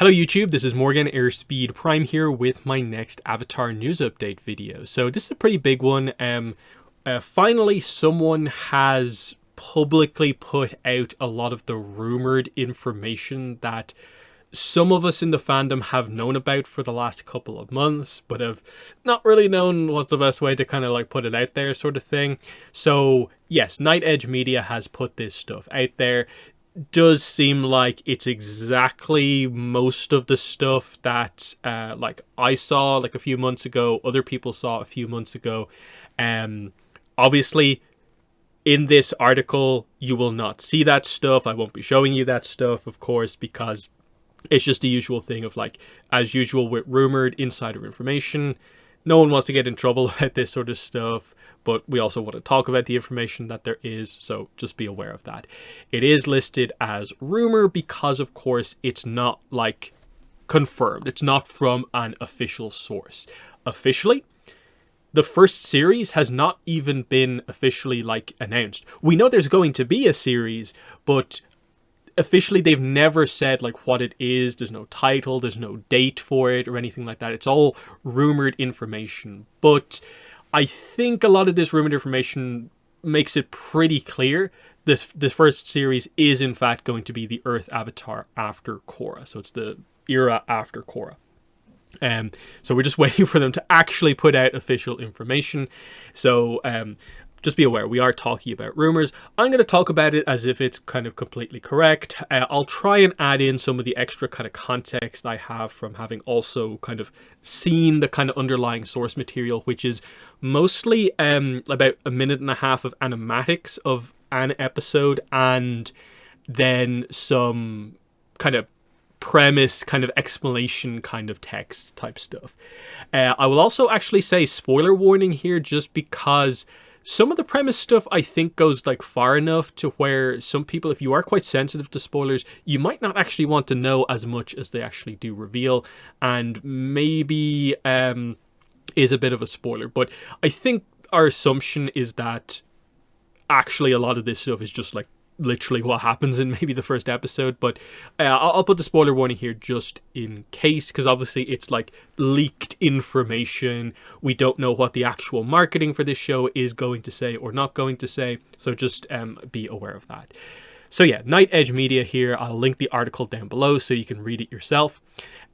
Hello YouTube, this is Morgan Airspeed Prime here with my next Avatar news update video. So this is a pretty big one. Finally someone has publicly put out a lot of the rumored information that some of us in the fandom have known about for the last couple of months, but have not really known what's the best way to kind of like put it out there sort of thing. So yes, Night Edge Media has put this stuff out there. Does seem like it's exactly most of the stuff that like I saw like a few months ago, other people saw a few months ago. Obviously in this article you will not see that stuff. I won't be showing you that stuff, of course, because it's just the usual thing of, like, as usual with rumored insider information, no one wants to get in trouble about this sort of stuff, but we also want to talk about the information that there is, so just be aware of that. It is listed as rumor because, of course, it's not, like, confirmed. It's not from an official source. Officially, the first series has not even been officially, like, announced. We know there's going to be a series, but officially they've never said like what it is. There's no title, there's no date for it or anything like that. It's all rumored information, but I think a lot of this rumored information makes it pretty clear this first series is in fact going to be the Earth Avatar after Korra. So it's the era after Korra. So we're just waiting for them to actually put out official information. So just be aware, we are talking about rumors. I'm going to talk about it as if it's kind of completely correct. I'll try and add in some of the extra kind of context I have from having also kind of seen the kind of underlying source material, which is mostly about a minute and a half of animatics of an episode, and then some kind of premise, kind of explanation, kind of text type stuff. I will also actually say spoiler warning here, just because some of the premise stuff I think goes like far enough to where some people, if you are quite sensitive to spoilers, you might not actually want to know as much as they actually do reveal, and maybe is a bit of a spoiler. But I think our assumption is that actually a lot of this stuff is just like literally what happens in maybe the first episode, but I'll put the spoiler warning here just in case, because obviously it's like leaked information. We don't know what the actual marketing for this show is going to say or not going to say, so just be aware of that. So yeah, Night Edge Media here. I'll link the article down below so you can read it yourself.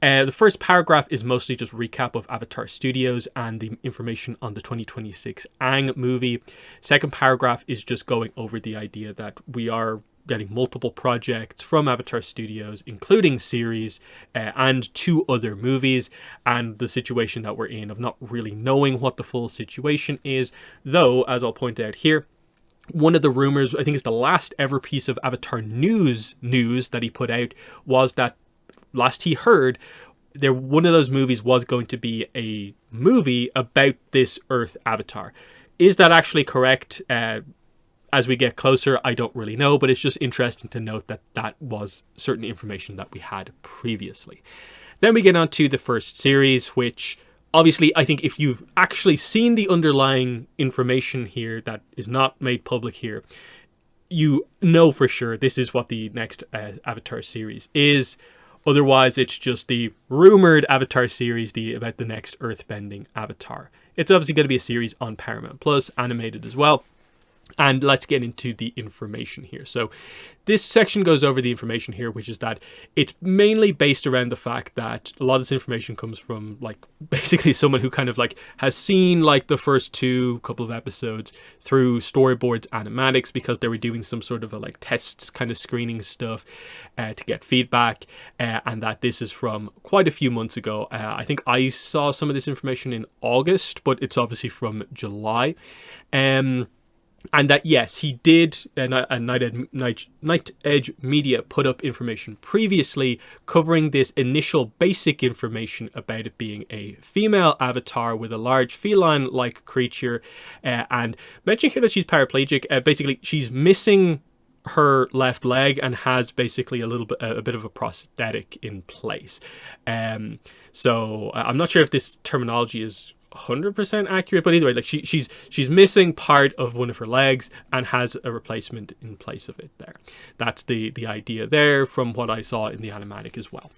The first paragraph is mostly just recap of Avatar Studios and the information on the 2026 Aang movie. Second paragraph is just going over the idea that we are getting multiple projects from Avatar Studios, including series and 2 other movies, and the situation that we're in of not really knowing what the full situation is, though, as I'll point out here, one of the rumors, I think it's the last ever piece of Avatar news that he put out, was that last he heard, one of those movies was going to be a movie about this Earth Avatar. Is that actually correct? As we get closer, I don't really know, but it's just interesting to note that that was certain information that we had previously. Then we get on to the first series, which obviously I think if you've actually seen the underlying information here that is not made public here, you know for sure this is what the next Avatar series is. Otherwise, it's just the rumored Avatar series about the next earthbending Avatar. It's obviously going to be a series on Paramount Plus, animated as well. And let's get into the information here. So this section goes over the information here, which is that it's mainly based around the fact that a lot of this information comes from like basically someone who kind of like has seen like the first couple of episodes through storyboards, animatics, because they were doing some sort of a like tests kind of screening stuff to get feedback, and that this is from quite a few months ago. I think I saw some of this information in August, but it's obviously from July. And that, yes, he did, Night Edge Media put up information previously covering this initial basic information about it being a female avatar with a large feline-like creature, and mentioning here that she's paraplegic. Basically, she's missing her left leg and has basically a bit of a prosthetic in place. So I'm not sure if this terminology is 100% accurate, but either way, like she's missing part of one of her legs and has a replacement in place of it there. That's the idea there from what I saw in the animatic as well.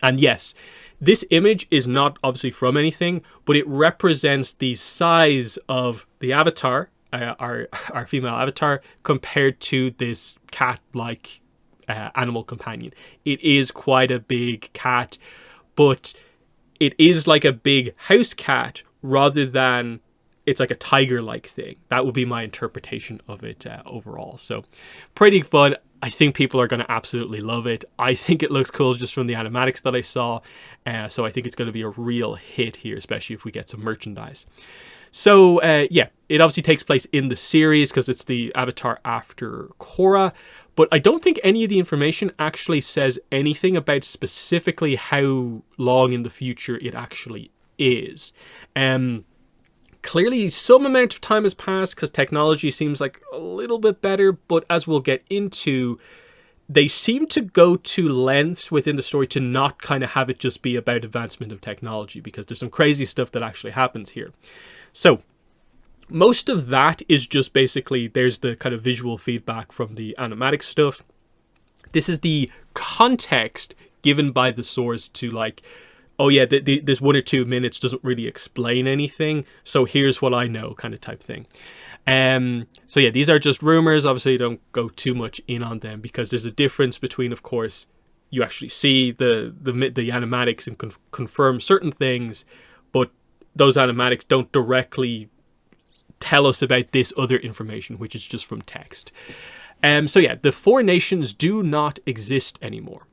And yes, this image is not obviously from anything, but it represents the size of the avatar, our female avatar, compared to this cat-like animal companion. It is quite a big cat, but it is like a big house cat rather than it's like a tiger-like thing. That would be my interpretation of it overall. So pretty fun. I think people are going to absolutely love it. I think it looks cool just from the animatics that I saw. So I think it's going to be a real hit here, especially if we get some merchandise. So yeah, it obviously takes place in the series because it's the avatar after Korra. But I don't think any of the information actually says anything about specifically how long in the future it actually is. Clearly, some amount of time has passed because technology seems like a little bit better, but as we'll get into, they seem to go to lengths within the story to not kind of have it just be about advancement of technology, because there's some crazy stuff that actually happens here. So, most of that is just basically, there's the kind of visual feedback from the animatic stuff. This is the context given by the source to like, oh yeah, this 1 or 2 minutes doesn't really explain anything, so here's what I know kind of type thing. So yeah, these are just rumors. Obviously, don't go too much in on them because there's a difference between, of course, you actually see the animatics and confirm certain things, but those animatics don't directly tell us about this other information, which is just from text. So yeah, the 4 nations do not exist anymore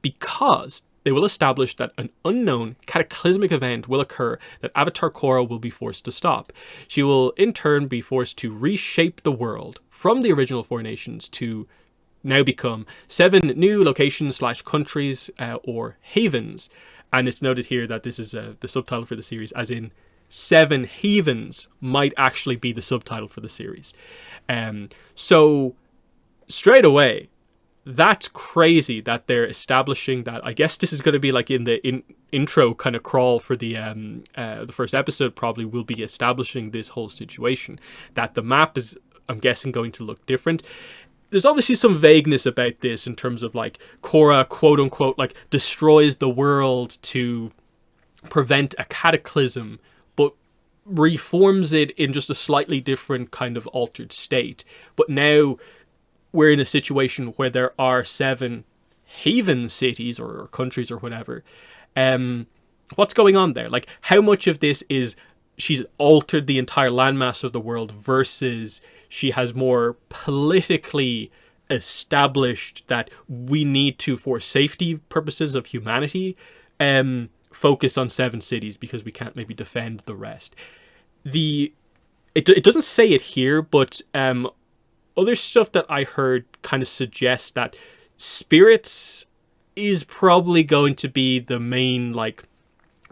because they will establish that an unknown cataclysmic event will occur that Avatar Korra will be forced to stop. She will in turn be forced to reshape the world from the original 4 nations to now become 7 new locations / countries or havens. And it's noted here that this is the subtitle for the series, as in 7 havens might actually be the subtitle for the series. So straight away, that's crazy that they're establishing that. I guess this is going to be like in the intro kind of crawl for the first episode. Probably will be establishing this whole situation, that the map is, I'm guessing, going to look different. There's obviously some vagueness about this in terms of like Korra, quote unquote, like destroys the world to prevent a cataclysm, but reforms it in just a slightly different kind of altered state. But now we're in a situation where there are 7 haven cities or countries or whatever. What's going on there? Like, how much of this is she's altered the entire landmass of the world versus she has more politically established that we need to, for safety purposes of humanity, focus on 7 cities because we can't maybe defend the rest. It doesn't say it here, but other stuff that I heard kind of suggests that spirits is probably going to be the main like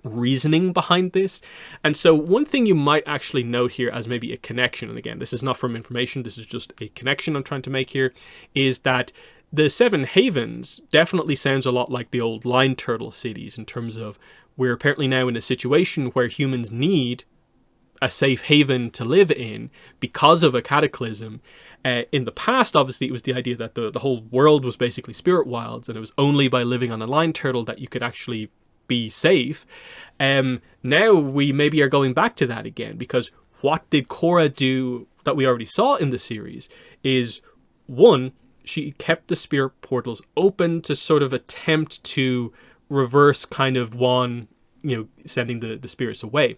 reasoning behind this. And so one thing you might actually note here as maybe a connection, and again, this is not from information, this is just a connection I'm trying to make here, is that the 7 havens definitely sounds a lot like the old line turtle cities in terms of we're apparently now in a situation where humans need a safe haven to live in because of a cataclysm. In the past, obviously, it was the idea that the whole world was basically spirit wilds, and it was only by living on a line turtle that you could actually be safe. Now we maybe are going back to that again, because what did Korra do that we already saw in the series is, one, she kept the spirit portals open to sort of attempt to reverse kind of one, sending the spirits away.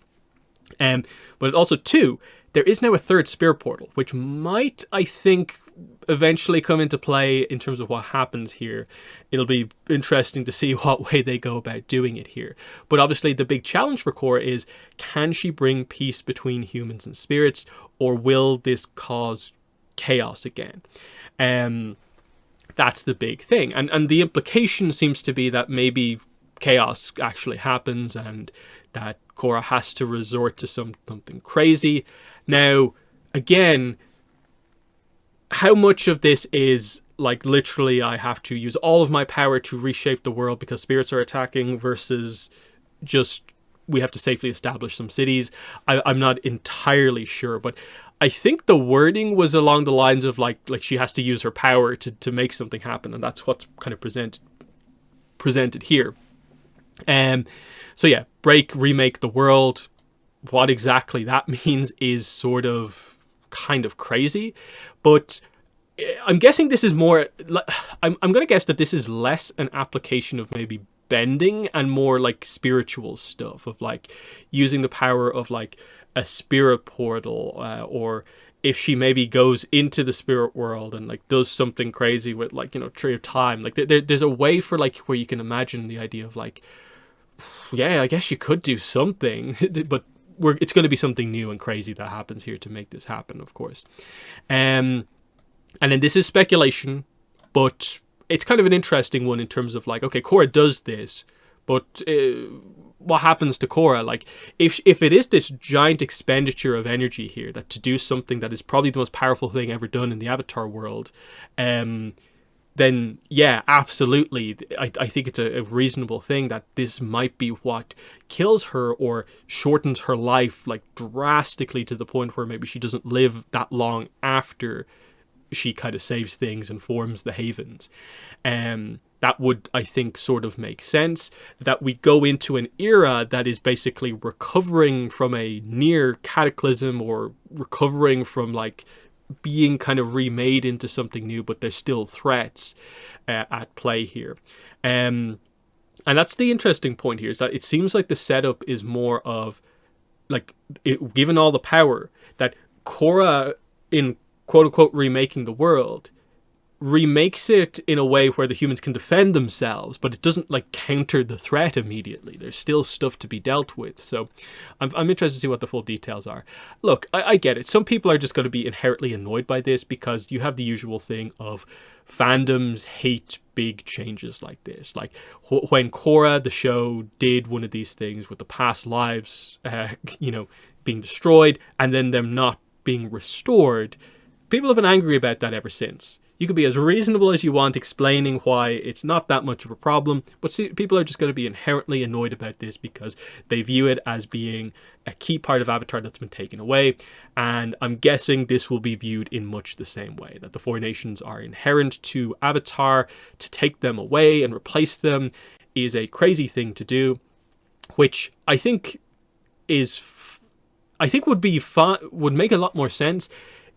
But also, 2, there is now a 3rd spirit portal, which might, I think, eventually come into play in terms of what happens here. It'll be interesting to see what way they go about doing it here. But obviously the big challenge for Korra is, can she bring peace between humans and spirits, or will this cause chaos again? That's the big thing. And the implication seems to be that maybe chaos actually happens and that Korra has to resort to something crazy. Now, again, how much of this is like literally I have to use all of my power to reshape the world because spirits are attacking versus just we have to safely establish some cities? I'm not entirely sure, but I think the wording was along the lines of like she has to use her power to make something happen, and that's what's kind of presented here. Um, so yeah, break, remake the world. What exactly that means is sort of kind of crazy, but I'm guessing this is more. I'm going to guess that this is less an application of maybe bending and more like spiritual stuff of like using the power of like a spirit portal, or if she maybe goes into the spirit world and like does something crazy with like, you know, tree of time. Like there's a way for like where you can imagine the idea of like, yeah, I guess you could do something, but it's going to be something new and crazy that happens here to make this happen, of course. Um, and then this is speculation, but it's kind of an interesting one in terms of like, okay, Korra does this, but what happens to Korra? Like, if it is this giant expenditure of energy here, that to do something that is probably the most powerful thing ever done in the Avatar world, then yeah, absolutely. I think it's a reasonable thing that this might be what kills her or shortens her life like drastically to the point where maybe she doesn't live that long after she kind of saves things and forms the Havens. That would, I think, sort of make sense. That we go into an era that is basically recovering from a near cataclysm, or recovering from like being kind of remade into something new, but there's still threats at play here. And that's the interesting point here, is that it seems like the setup is more of like, given all the power, that Korra, in quote unquote remaking the world, remakes it in a way where the humans can defend themselves, but it doesn't like counter the threat immediately. There's still stuff to be dealt with. So I'm interested to see what the full details are. Look, I get it. Some people are just going to be inherently annoyed by this because you have the usual thing of fandoms hate big changes like this. Like when Korra, the show, did one of these things with the past lives, being destroyed and then them not being restored, people have been angry about that ever since. You can be as reasonable as you want explaining why it's not that much of a problem, but people are just going to be inherently annoyed about this because they view it as being a key part of Avatar that's been taken away. And I'm guessing this will be viewed in much the same way, that the Four Nations are inherent to Avatar. To take them away and replace them is a crazy thing to do, which I think would be fun, would make a lot more sense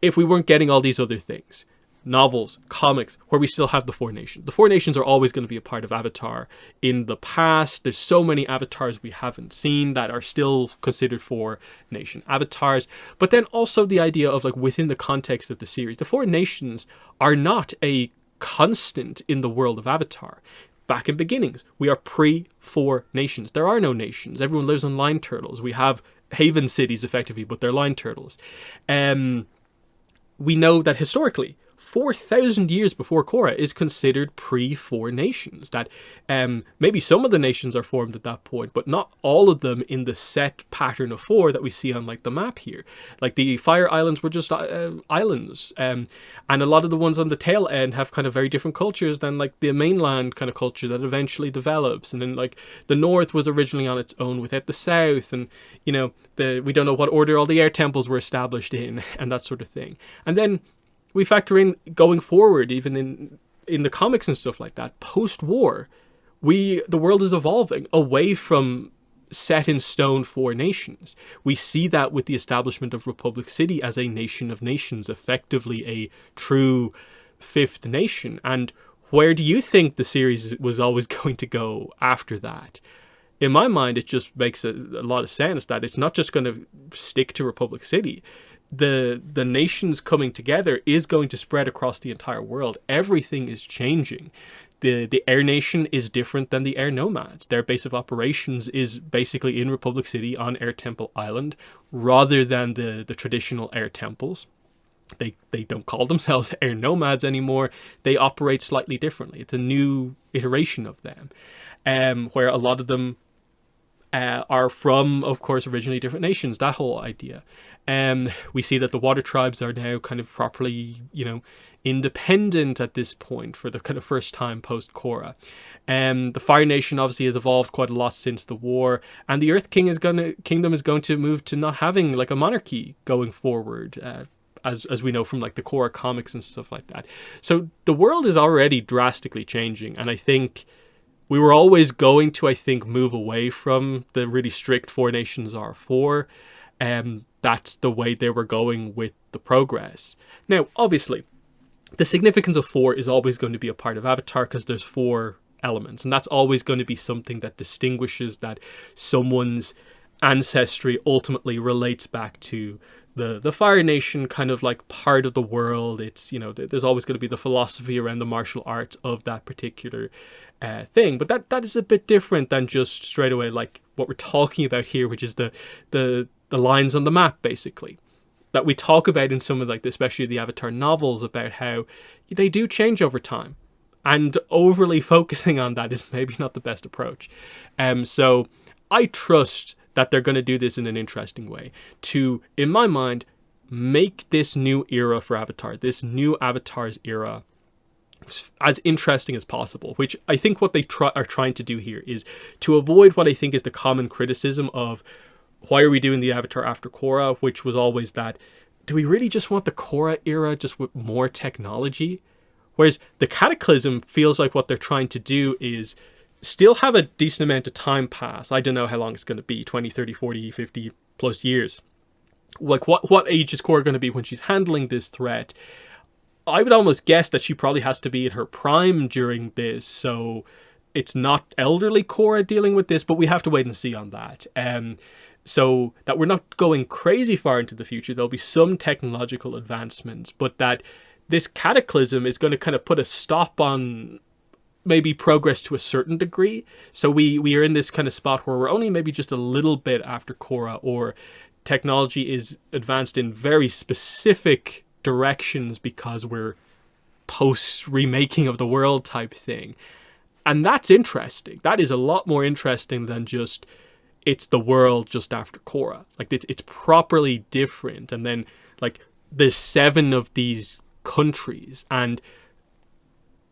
if we weren't getting all these other things. Novels, comics, where we still have the Four Nations. The Four Nations are always going to be a part of Avatar. In the past, there's so many avatars we haven't seen that are still considered Four Nation avatars. But then also the idea of like within the context of the series, the Four Nations are not a constant in the world of Avatar. Back in beginnings, we are pre-Four Nations. There are no nations. Everyone lives on line turtles. We have haven cities effectively, but they're line turtles. We know that historically, 4,000 years before Korra is considered pre-Four Nations. That maybe some of the nations are formed at that point, but not all of them in the set pattern of four that we see on like the map here. Like the Fire Islands were just islands, and a lot of the ones on the tail end have kind of very different cultures than like the mainland kind of culture that eventually develops. And then like the North was originally on its own without the South, and we don't know what order all the air temples were established in, and that sort of thing. And then we factor in going forward, even in the comics and stuff like that, post-war, the world is evolving away from set in stone Four Nations. We see that with the establishment of Republic City as a nation of nations, effectively a true fifth nation. And where do you think the series was always going to go after that? In my mind, it just makes a lot of sense that it's not just going to stick to Republic City. The nations coming together is going to spread across the entire world. Everything is changing. The Air Nation is different than the Air Nomads. Their base of operations is basically in Republic City on Air Temple Island, rather than the traditional Air Temples. They don't call themselves Air Nomads anymore. They operate slightly differently. It's a new iteration of them, where a lot of them are from, of course, originally different nations. That whole idea. We see that the water tribes are now kind of properly, independent at this point for the kind of first time post Korra. The Fire Nation obviously has evolved quite a lot since the war, and the Earth Kingdom is going to move to not having like a monarchy going forward, as we know from like the Korra comics and stuff like that. So the world is already drastically changing, and I think we were always going to, I think, move away from the really strict 4 nations are 4. That's the way they were going with the progress. Now, obviously, the significance of 4 is always going to be a part of Avatar because there's 4 elements, and that's always going to be something that distinguishes that someone's ancestry ultimately relates back to the Fire Nation, kind of like part of the world. It's, you know, there's always going to be the philosophy around the martial arts of that particular thing, but that is a bit different than just straight away like what we're talking about here, which is the lines on the map, basically, that we talk about in some of like especially the Avatar novels, about how they do change over time, and overly focusing on that is maybe not the best approach. So I trust that they're going to do this in an interesting way to, in my mind, make this new era for Avatar, this new Avatar's era, as interesting as possible, which I think what they are trying to do here is to avoid what I think is the common criticism of why are we doing the Avatar after Korra, which was always that, do we really just want the Korra era just with more technology? Whereas the Cataclysm feels like what they're trying to do is still have a decent amount of time pass. I don't know how long it's going to be, 20, 30, 40, 50 plus years. Like what age is Korra going to be when she's handling this threat? I would almost guess that she probably has to be in her prime during this, so it's not elderly Korra dealing with this, but we have to wait and see on that. So that we're not going crazy far into the future. There'll be some technological advancements, but that this cataclysm is going to kind of put a stop on maybe progress to a certain degree. So we are in this kind of spot where we're only maybe just a little bit after Korra, or technology is advanced in very specific directions because we're post remaking of the world type thing. And that's interesting. That is a lot more interesting than just it's the world just after Korra. Like it's properly different. And then like there's 7 of these countries, and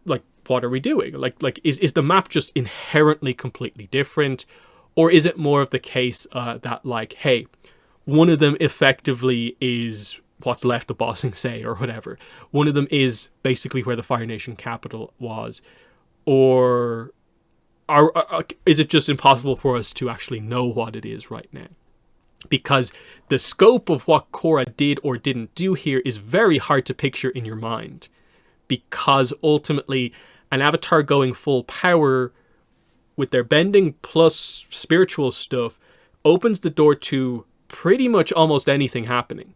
like what are we doing? Like is the map just inherently completely different, or is it more of the case that like, hey, one of them effectively is what's left of Bossing Say or whatever. One of them is basically where the Fire Nation capital was, or is it just impossible for us to actually know what it is right now? Because the scope of what Korra did or didn't do here is very hard to picture in your mind. Because ultimately, an Avatar going full power with their bending plus spiritual stuff opens the door to pretty much almost anything happening.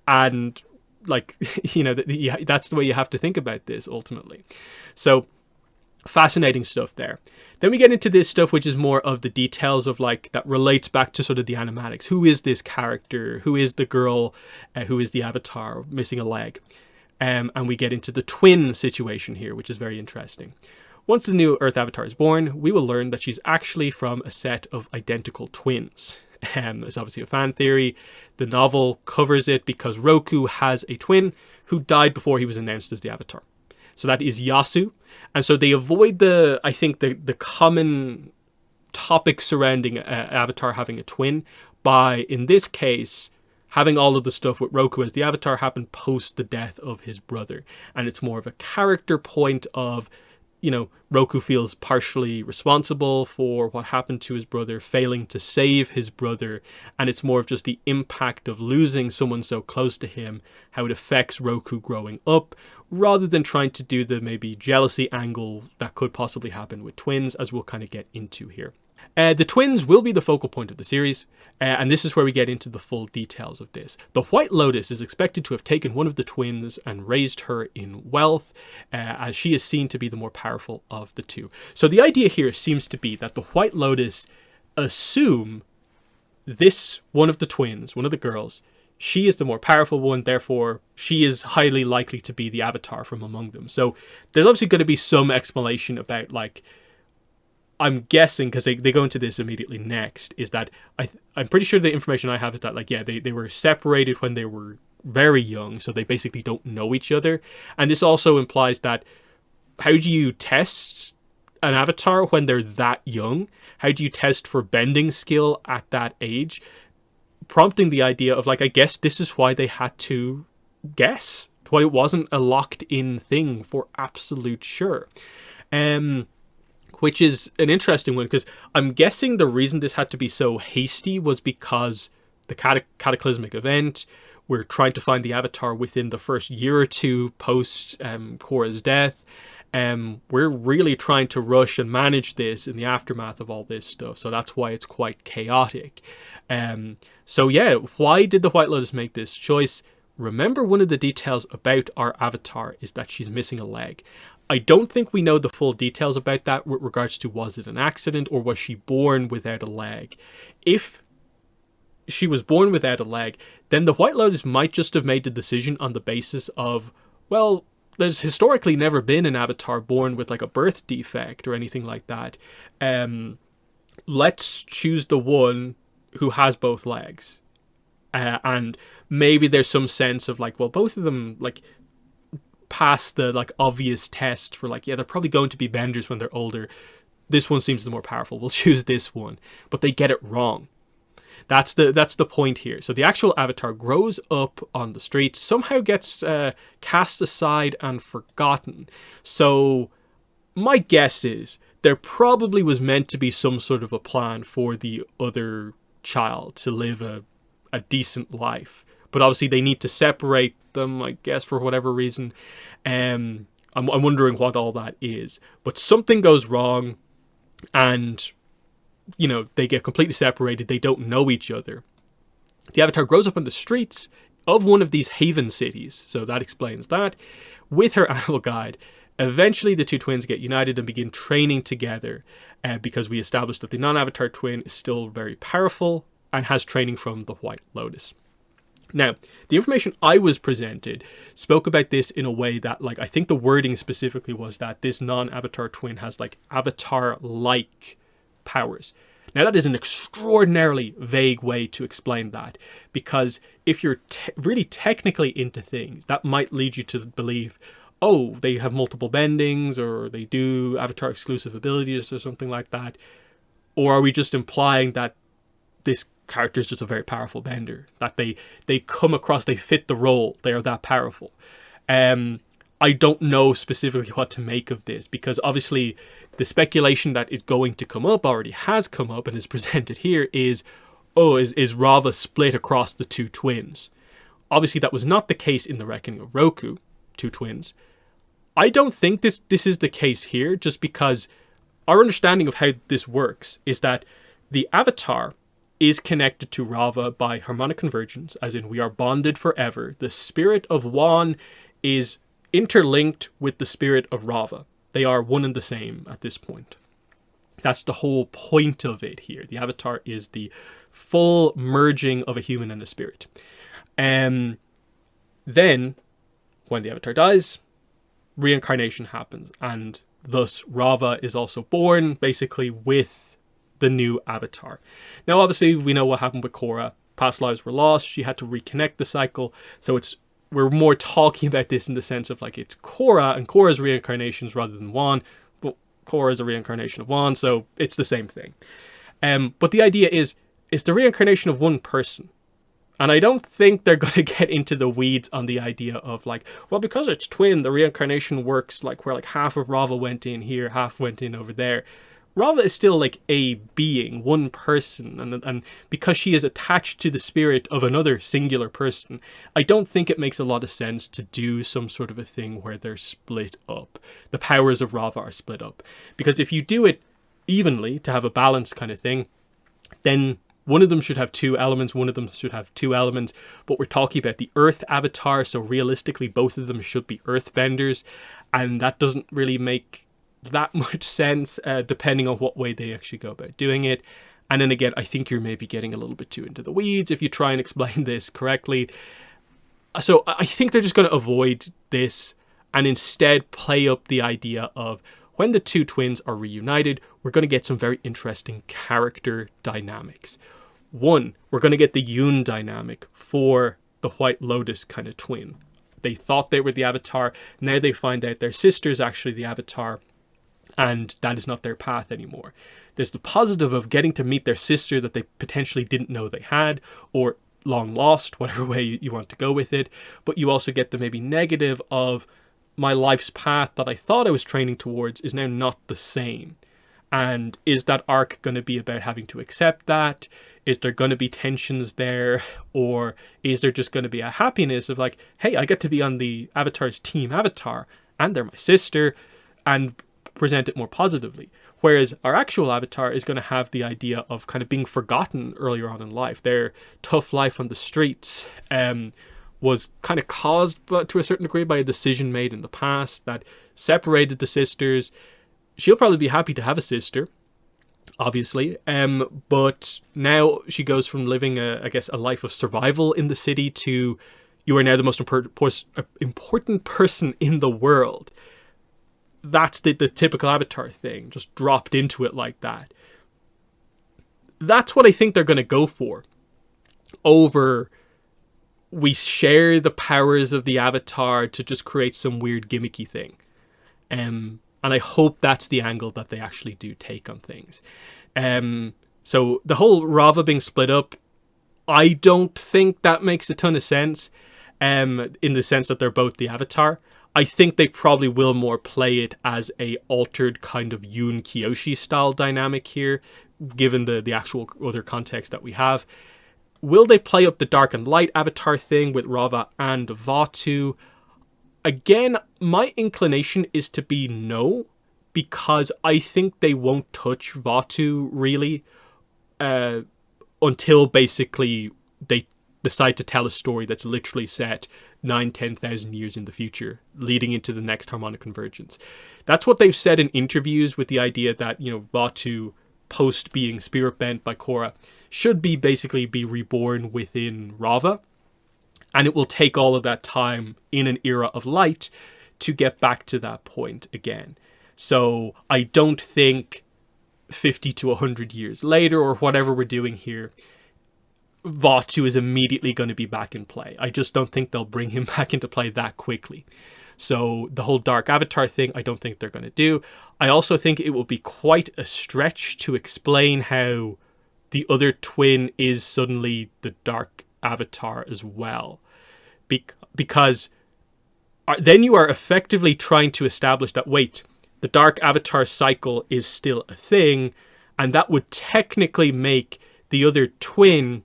And like, you know, that's the way you have to think about this ultimately. So fascinating stuff there. Then we get into this stuff which is more of the details of like that relates back to sort of the animatics. Who is this character? Who is the girl? Who is the Avatar missing a leg? And we get into the twin situation here, which is very interesting. Once the new Earth Avatar is born, we will learn that she's actually from a set of identical twins. There's obviously a fan theory. The novel covers it because Roku has a twin who died before he was announced as the Avatar. So that is Yasu. And so they avoid the common topic surrounding Avatar having a twin by, in this case, having all of the stuff with Roku as the Avatar happen post the death of his brother. And it's more of a character point of, you know, Roku feels partially responsible for what happened to his brother, failing to save his brother. And it's more of just the impact of losing someone so close to him, how it affects Roku growing up, rather than trying to do the maybe jealousy angle that could possibly happen with twins, as we'll kind of get into here. The twins will be the focal point of the series, and this is where we get into the full details of this. The White Lotus is expected to have taken one of the twins and raised her in wealth, as she is seen to be the more powerful of the two. So the idea here seems to be that the White Lotus assume this one of the twins, one of the girls, she is the more powerful one, therefore she is highly likely to be the Avatar from among them. So there's obviously going to be some explanation about, like, I'm guessing, because they go into this immediately next, is that I'm pretty sure the information I have is that, like, yeah, they were separated when they were very young, so they basically don't know each other. And this also implies that, how do you test an Avatar when they're that young? How do you test for bending skill at that age? Prompting the idea of, like, I guess this is why they had to guess, why it wasn't a locked in thing for absolute sure. which is an interesting one because I'm guessing the reason this had to be so hasty was because the cataclysmic event. We're trying to find the Avatar within the first year or two post Korra's death. We're really trying to rush and manage this in the aftermath of all this stuff. So that's why it's quite chaotic. So yeah, why did the White Lotus make this choice? Remember, one of the details about our Avatar is that she's missing a leg. I don't think we know the full details about that with regards to was it an accident or was she born without a leg. If she was born without a leg, then the White Lotus might just have made the decision on the basis of, well, there's historically never been an Avatar born with like a birth defect or anything like that. Let's choose the one who has both legs. And maybe there's some sense of like, well, both of them like pass the like obvious test for like, yeah, they're probably going to be benders when they're older. This one seems the more powerful. We'll choose this one. But they get it wrong. That's the point here. So the actual Avatar grows up on the streets, somehow gets cast aside and forgotten. So my guess is there probably was meant to be some sort of a plan for the other child to live a decent life. But obviously they need to separate them, I guess, for whatever reason. I'm wondering what all that is. But something goes wrong and, you know, they get completely separated. They don't know each other. The Avatar grows up on the streets of one of these haven cities. So that explains that. With her animal guide, eventually the two twins get united and begin training together because we established that the non-Avatar twin is still very powerful and has training from the White Lotus. Now, the information I was presented spoke about this in a way that, like, I think the wording specifically was that this non-Avatar twin has, like, Avatar-like powers. Now, that is an extraordinarily vague way to explain that, because if you're really technically into things, that might lead you to believe, oh, they have multiple bendings, or they do Avatar-exclusive abilities, or something like that. Or are we just implying that this character is just a very powerful bender, that they come across, they fit the role, they are that powerful? I don't know specifically what to make of this, because obviously the speculation that is going to come up already has come up and is presented here is, oh, is Rava split across the two twins? Obviously that was not the case in the Reckoning of Roku, two twins. I don't think this is the case here, just because our understanding of how this works is that the Avatar is connected to Rava by harmonic convergence, as in we are bonded forever. The spirit of Wan is interlinked with the spirit of Rava. They are one and the same at this point. That's the whole point of it here. The Avatar is the full merging of a human and a spirit. Then, when the Avatar dies, reincarnation happens, and thus Rava is also born, basically, with the new Avatar. Now, obviously, we know what happened with Korra. Past lives were lost. She had to reconnect the cycle. So we're more talking about this in the sense of like it's Korra and Korra's reincarnations rather than Wan. But Korra is a reincarnation of Wan, so it's the same thing. But the idea is it's the reincarnation of one person. And I don't think they're going to get into the weeds on the idea of like, well, because it's twin, the reincarnation works like where like half of Rava went in here, half went in over there. Rava is still like a being, one person, and because she is attached to the spirit of another singular person, I don't think it makes a lot of sense to do some sort of a thing where they're split up. The powers of Rava are split up. Because if you do it evenly, to have a balanced kind of thing, then one of them should have two elements, one of them should have two elements, but we're talking about the Earth Avatar, so realistically both of them should be Earthbenders, and that doesn't really make that much sense, depending on what way they actually go about doing it. And then again, I think you're maybe getting a little bit too into the weeds if you try and explain this correctly. So I think they're just going to avoid this and instead play up the idea of when the two twins are reunited, we're going to get some very interesting character dynamics. One, we're going to get the Yoon dynamic for the White Lotus kind of twin. They thought they were the Avatar, now they find out their sister's actually the Avatar, and that is not their path anymore. There's the positive of getting to meet their sister that they potentially didn't know they had, or long lost, whatever way you want to go with it. But you also get the maybe negative of my life's path that I thought I was training towards is now not the same. And is that arc going to be about having to accept that? Is there going to be tensions there? Or is there just going to be a happiness of like, hey, I get to be on the Avatar's team Avatar, and they're my sister, and present it more positively. Whereas our actual Avatar is going to have the idea of kind of being forgotten earlier on in life. Their tough life on the streets was kind of caused, but to a certain degree, by a decision made in the past that separated the sisters. She'll probably be happy to have a sister, obviously, but now she goes from living, a life of survival in the city to you are now the most important person in the world. That's the typical Avatar thing, just dropped into it like that. That's what I think they're going to go for. Over, we share the powers of the Avatar to just create some weird gimmicky thing. And I hope that's the angle that they actually do take on things. So the whole Rava being split up, I don't think that makes a ton of sense. In the sense that they're both the Avatar. I think they probably will more play it as a altered kind of Yoon Kyoshi style dynamic here, given the actual other context that we have. Will they play up the dark and light Avatar thing with Rava and Vaatu? Again, my inclination is to be no, because I think they won't touch Vaatu really until basically they decide to tell a story that's literally set 9,000-10,000 years in the future, leading into the next harmonic convergence. That's what they've said in interviews, with the idea that, you know, Vaatu, post being spirit bent by Korra, should be basically be reborn within Rava. And it will take all of that time in an era of light to get back to that point again. So I don't think 50 to 100 years later, or whatever we're doing here, Vaatu is immediately going to be back in play. I just don't think they'll bring him back into play that quickly. So the whole Dark Avatar thing, I don't think they're going to do. I also think it will be quite a stretch to explain how the other twin is suddenly the Dark Avatar as well. Because then you are effectively trying to establish that, wait, the Dark Avatar cycle is still a thing, and that would technically make the other twin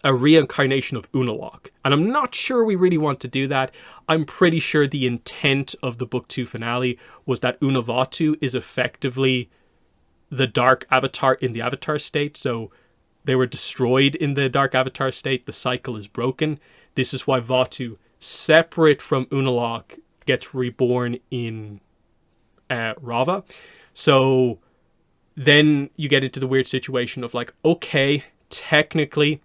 a reincarnation of Unalaq. And I'm not sure we really want to do that. I'm pretty sure the intent of the Book 2 finale was that Unavaatu is effectively the Dark Avatar in the Avatar state. So they were destroyed in the Dark Avatar state. The cycle is broken. This is why Vaatu, separate from Unalaq, gets reborn in Rava. So then you get into the weird situation of like, okay, technically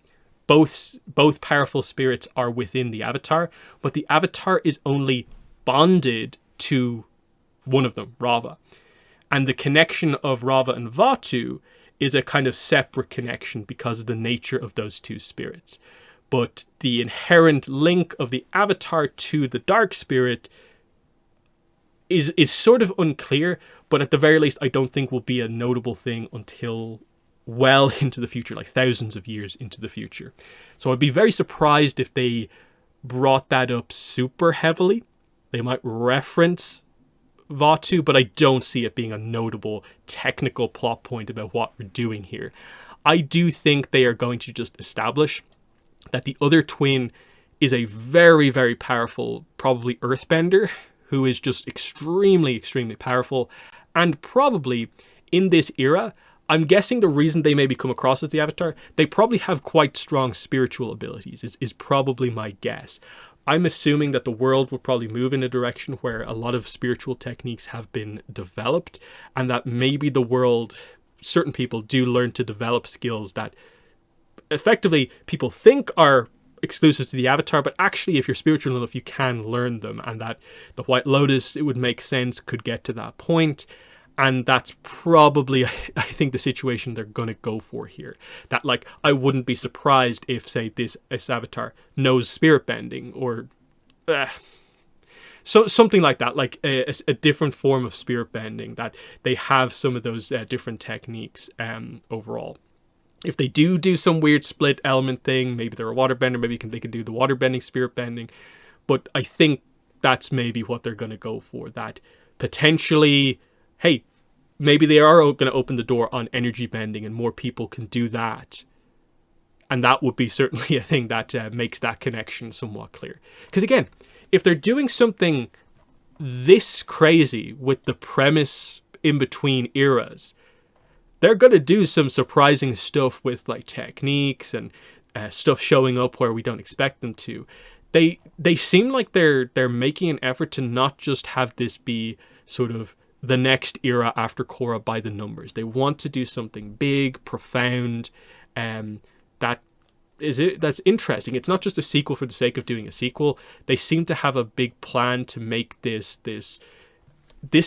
both powerful spirits are within the Avatar, but the Avatar is only bonded to one of them, Rava. And the connection of Rava and Vaatu is a kind of separate connection because of the nature of those two spirits. But the inherent link of the Avatar to the Dark Spirit is sort of unclear, but at the very least, I don't think will be a notable thing until well into the future, like thousands of years into the future. So I'd be very surprised if they brought that up super heavily. They might reference Vaatu, but I don't see it being a notable technical plot point about what we're doing here. I do think they are going to just establish that the other twin is a very, very powerful, probably earthbender, who is just extremely, extremely powerful. And probably in this era, I'm guessing the reason they maybe come across as the Avatar, they probably have quite strong spiritual abilities, is probably my guess. I'm assuming that the world will probably move in a direction where a lot of spiritual techniques have been developed, and that maybe the world, certain people do learn to develop skills that effectively people think are exclusive to the Avatar, but actually if you're spiritual enough, you can learn them, and that the White Lotus, it would make sense, could get to that point. And that's probably, I think, the situation they're going to go for here. That, like, I wouldn't be surprised if, say, this Avatar knows spirit bending, or so something like that, like a different form of spirit bending, that they have some of those different techniques overall. If they do some weird split element thing, maybe they're a waterbender, maybe they can do the waterbending, spirit bending. But I think that's maybe what they're going to go for. That potentially, hey, maybe they are going to open the door on energy bending and more people can do that. And that would be certainly a thing that makes that connection somewhat clear. Because again, if they're doing something this crazy with the premise in between eras, they're going to do some surprising stuff with like techniques and stuff showing up where we don't expect them to. They seem like they're making an effort to not just have this be sort of the next era after Korra by the numbers. They want to do something big, profound, that's interesting. It's not just a sequel for the sake of doing a sequel. They seem to have a big plan to make this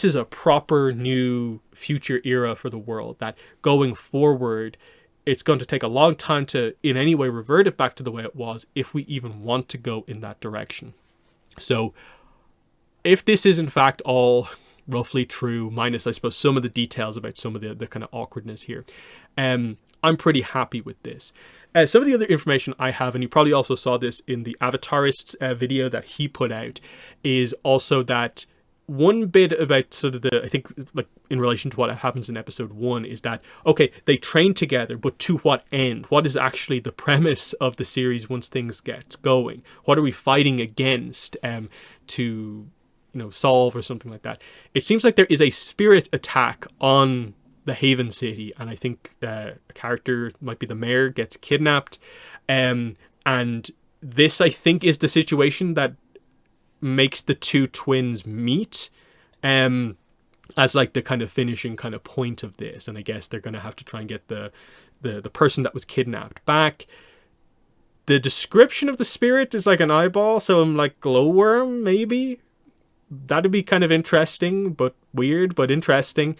is a proper new future era for the world, that going forward, it's going to take a long time to in any way revert it back to the way it was, if we even want to go in that direction. So if this is in fact all roughly true, minus I suppose some of the details about some of the kind of awkwardness here, I'm pretty happy with this. Some of the other information I have, and you probably also saw this in the Avatarist's video that he put out, is also that one bit about sort of I think like in relation to what happens in episode 1 is that, okay, they train together, but to what end? What is actually the premise of the series once things get going? What are we fighting against to solve or something like that? It seems like there is a spirit attack on the Haven City, and I think a character, might be the mayor, gets kidnapped, and this I think is the situation that makes the two twins meet as like the kind of finishing kind of point of this. And I guess they're going to have to try and get the person that was kidnapped back. The description of the spirit is like an eyeball, so I'm like glowworm, maybe. That'd be kind of interesting, but weird, but interesting.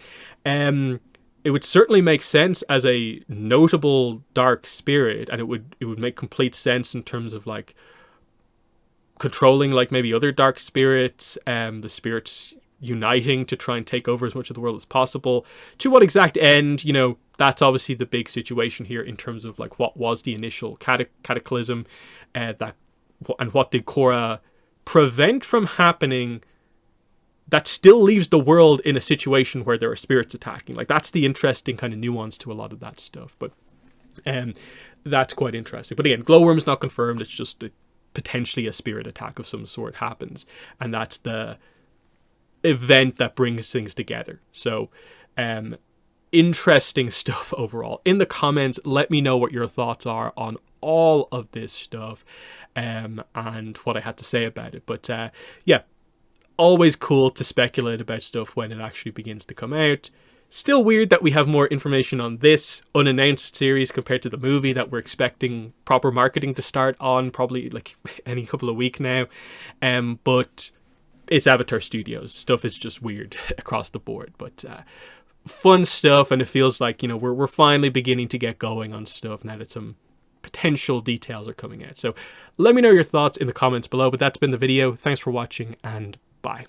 It would certainly make sense as a notable dark spirit, and it would make complete sense in terms of like controlling like maybe other dark spirits, the spirits uniting to try and take over as much of the world as possible. To what exact end, that's obviously the big situation here in terms of like what was the initial cataclysm, and what did Korra prevent from happening that still leaves the world in a situation where there are spirits attacking. Like, that's the interesting kind of nuance to a lot of that stuff. But that's quite interesting. But again, glowworm's not confirmed. It's just potentially a spirit attack of some sort happens, and that's the event that brings things together. So interesting stuff overall. In the comments, let me know what your thoughts are on all of this stuff and what I had to say about it. But yeah, always cool to speculate about stuff when it actually begins to come out. Still weird that we have more information on this unannounced series compared to the movie that we're expecting proper marketing to start on probably like any couple of weeks now. But it's Avatar Studios. Stuff is just weird across the board. But fun stuff, and it feels like, we're finally beginning to get going on stuff now that some potential details are coming out. So let me know your thoughts in the comments below. But that's been the video. Thanks for watching, and bye.